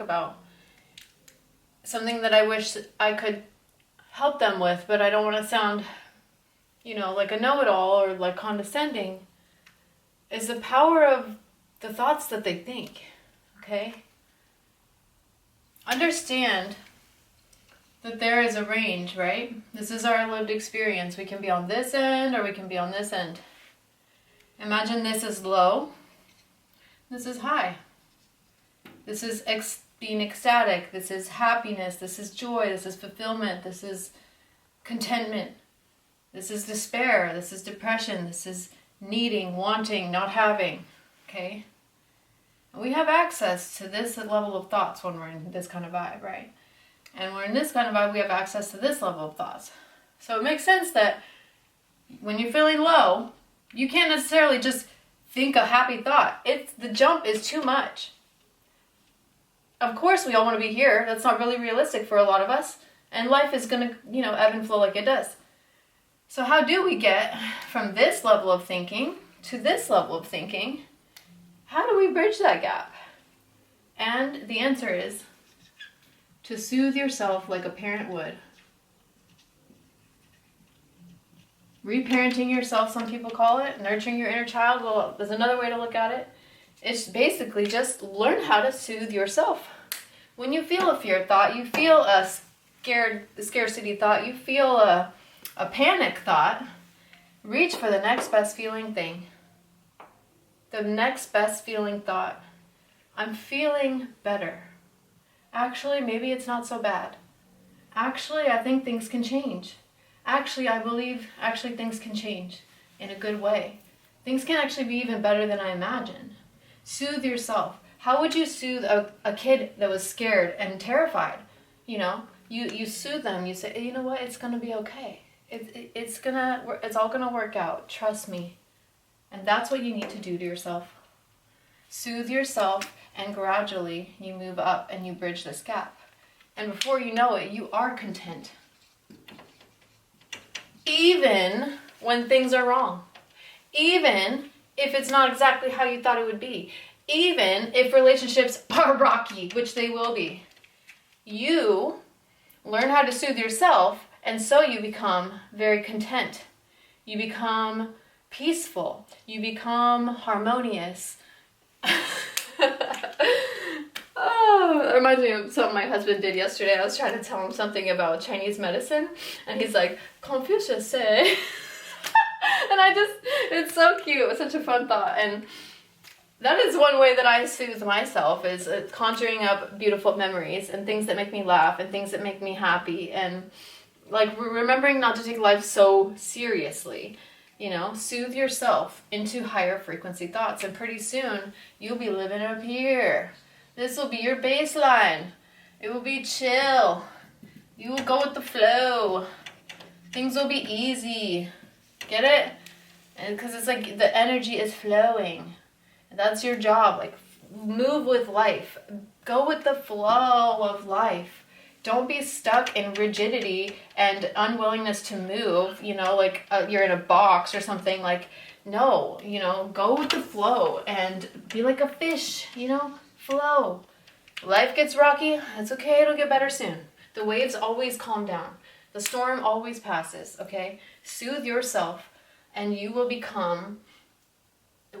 talk about. Something that I wish I could help them with, but I don't want to sound, like a know-it-all or like condescending, is the power of the thoughts that they think, okay? Understand that there is a range, right? This is our lived experience. We can be on this end or we can be on this end. Imagine this is low, this is high. This is being ecstatic, this is happiness, this is joy, this is fulfillment, this is contentment, this is despair, this is depression, this is needing, wanting, not having, okay? And we have access to this level of thoughts when we're in this kind of vibe, right? And when we're in this kind of vibe, we have access to this level of thoughts. So it makes sense that when you're feeling low, you can't necessarily just think a happy thought. The jump is too much. Of course, we all want to be here. That's not really realistic for a lot of us. And life is going to, ebb and flow like it does. So how do we get from this level of thinking to this level of thinking? How do we bridge that gap? And the answer is to soothe yourself like a parent would. Reparenting yourself, some people call it. Nurturing your inner child. Well, there's another way to look at it. It's basically just learn how to soothe yourself. When you feel a fear thought, you feel a scarcity thought, you feel a panic thought, reach for the next best feeling thing. The next best feeling thought. I'm feeling better. Actually, maybe it's not so bad. Actually, I think things can change. Actually, I believe things can change in a good way. Things can actually be even better than I imagined. Soothe yourself. How would you soothe a kid that was scared and terrified? You soothe them. You say, you know what? It's going to be okay. It's all going to work out. Trust me. And that's what you need to do to yourself. Soothe yourself, and gradually you move up and you bridge this gap. And before you know it, you are content. Even when things are wrong. Even if it's not exactly how you thought it would be. Even if relationships are rocky, which they will be. You learn how to soothe yourself, and so you become very content. You become peaceful. You become harmonious. Oh, it reminds me of something my husband did yesterday. I was trying to tell him something about Chinese medicine, and he's like, Confucius said. And it's so cute. It was such a fun thought. And that is one way that I soothe myself, is conjuring up beautiful memories and things that make me laugh and things that make me happy, and like remembering not to take life so seriously. Soothe yourself into higher frequency thoughts, and pretty soon you'll be living up here. This will be your baseline. It will be chill. You will go with the flow. Things will be easy. Get it? And because it's like the energy is flowing. And that's your job. Like, move with life. Go with the flow of life. Don't be stuck in rigidity and unwillingness to move, like you're in a box or something. Like, no, go with the flow and be like a fish, flow. Life gets rocky. It's okay. It'll get better soon. The waves always calm down. The storm always passes, okay? Soothe yourself, and you will become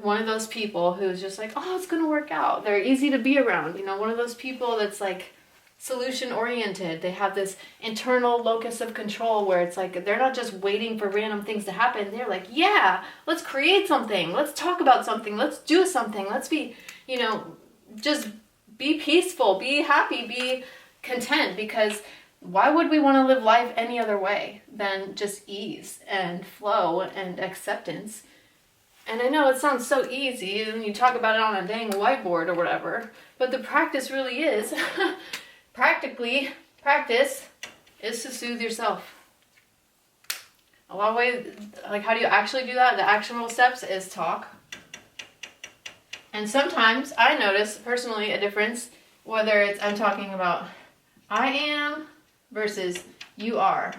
one of those people who's just like, oh, it's going to work out. They're easy to be around. One of those people that's like solution oriented. They have this internal locus of control where it's like they're not just waiting for random things to happen. They're like, yeah, let's create something. Let's talk about something. Let's do something. Let's be, just be peaceful, be happy, be content, because why would we want to live life any other way than just ease and flow and acceptance? And I know it sounds so easy and you talk about it on a dang whiteboard or whatever, but the practice really is, practice is to soothe yourself. A lot of ways, like how do you actually do that? The actionable steps is talk. And sometimes I notice personally a difference, whether it's I'm talking about I am versus you are.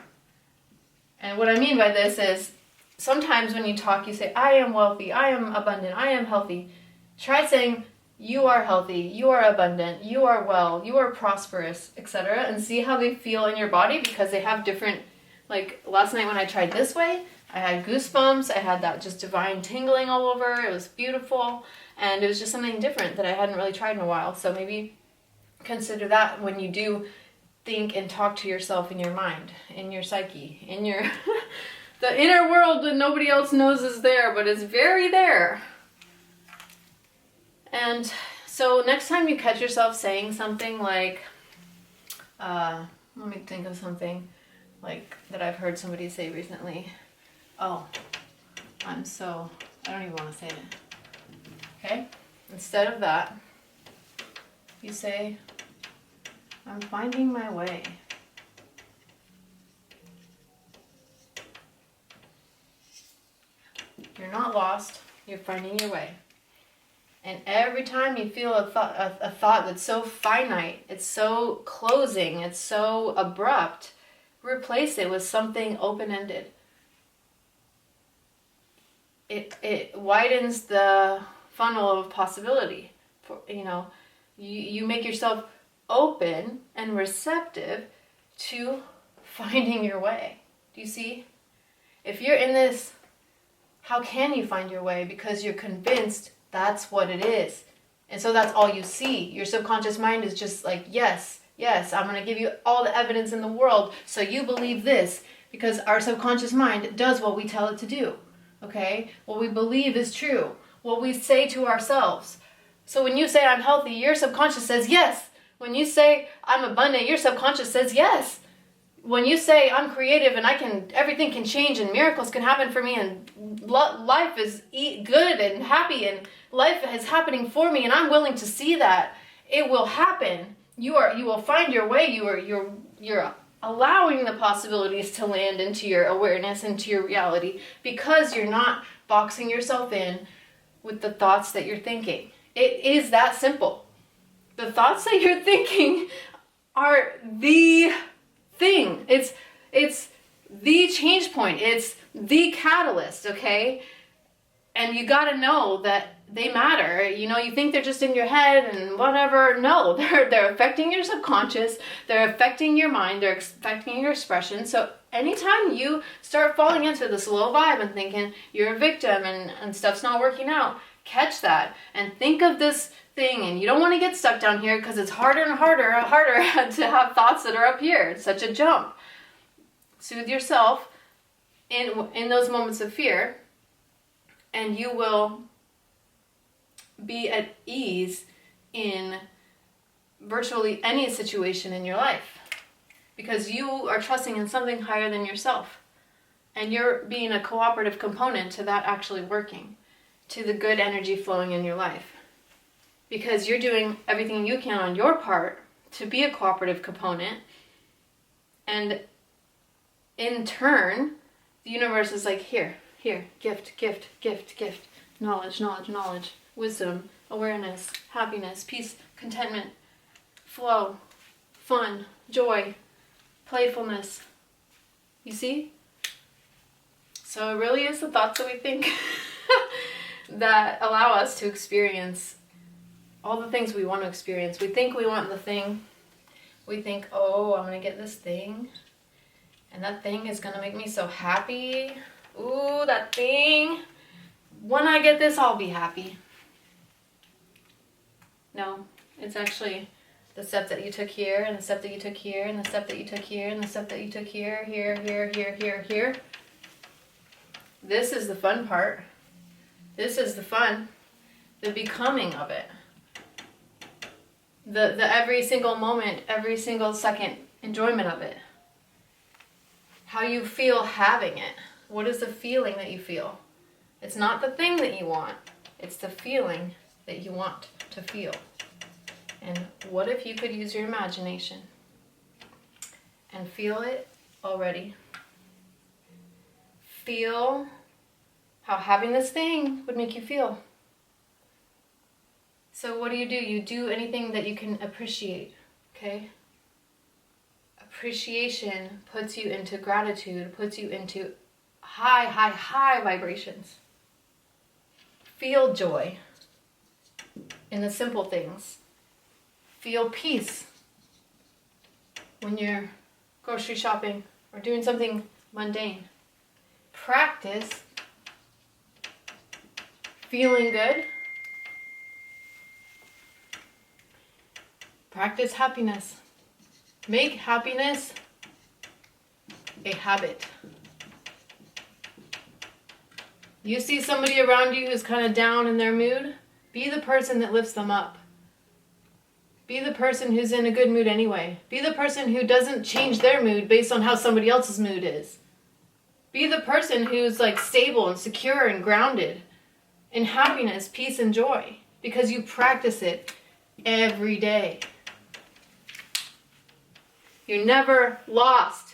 And what I mean by this is sometimes when you talk, you say, I am wealthy, I am abundant, I am healthy. Try saying you are healthy, you are abundant, you are well, you are prosperous, etc. And see how they feel in your body, because they have different, like last night when I tried this way, I had goosebumps, I had that just divine tingling all over, it was beautiful, and it was just something different that I hadn't really tried in a while. So maybe consider that when you do think and talk to yourself in your mind, in your psyche, in your the inner world that nobody else knows is there, but it's very there. And so next time you catch yourself saying something like, let me think of something like that I've heard somebody say recently. Oh, I don't even want to say it. Okay? Instead of that, you say, I'm finding my way. You're not lost, you're finding your way. And every time you feel a thought that's so finite, it's so closing, it's so abrupt, replace it with something open-ended. It widens the funnel of possibility. You make yourself open and receptive to finding your way. Do you see? If you're in this, how can you find your way? Because you're convinced that's what it is. And so that's all you see. Your subconscious mind is just like, yes, I'm going to give you all the evidence in the world so you believe this, because our subconscious mind does what we tell it to do. Okay? What we believe is true. What we say to ourselves. So when you say I'm healthy, your subconscious says yes. When you say I'm abundant, your subconscious says yes. When you say I'm creative and everything can change and miracles can happen for me and life is good and happy and life is happening for me and I'm willing to see that, it will happen. You will find your way. You're allowing the possibilities to land into your awareness, into your reality, because you're not boxing yourself in with the thoughts that you're thinking. It is that simple. The thoughts that you're thinking are the thing. It's the change point. It's the catalyst, okay? And you gotta know that they matter. You think they're just in your head and whatever. No, they're affecting your subconscious. They're affecting your mind. They're affecting your expression. So anytime you start falling into this low vibe and thinking you're a victim and stuff's not working out, catch that and think of this thing. And you don't want to get stuck down here, because it's harder and harder to have thoughts that are up here. It's such a jump. Soothe yourself in those moments of fear, and you will be at ease in virtually any situation in your life, because you are trusting in something higher than yourself, and you're being a cooperative component to that actually working, to the good energy flowing in your life, because you're doing everything you can on your part to be a cooperative component. And in turn, the universe is like, here, gift, knowledge, wisdom, awareness, happiness, peace, contentment, flow, fun, joy, playfulness. You see? So it really is the thoughts that we think that allow us to experience all the things we want to experience. We think we want the thing. We think, oh, I'm going to get this thing, and that thing is going to make me so happy. Ooh, that thing. When I get this, I'll be happy. No, it's actually the step that you took here, and the step that you took here, and the step that you took here, and the step that you took here. Here. This is the fun part. This is the fun. The becoming of it. The every single moment, every single second enjoyment of it. How you feel having it. What is the feeling that you feel? It's not the thing that you want. It's the feeling that you want to feel. And what if you could use your imagination and feel it already? Feel how having this thing would make you feel. So what do? You do anything that you can appreciate, okay? Appreciation puts you into gratitude, puts you into high vibrations. Feel joy. in the simple things. Feel peace when you're grocery shopping or doing something mundane. Practice feeling good. Practice happiness. Make happiness a habit. You see somebody around you who's kind of down in their mood, be the person that lifts them up. Be the person who's in a good mood anyway. Be the person who doesn't change their mood based on how somebody else's mood is. Be the person who's like stable and secure and grounded in happiness, peace, and joy, because you practice it every day. You're never lost.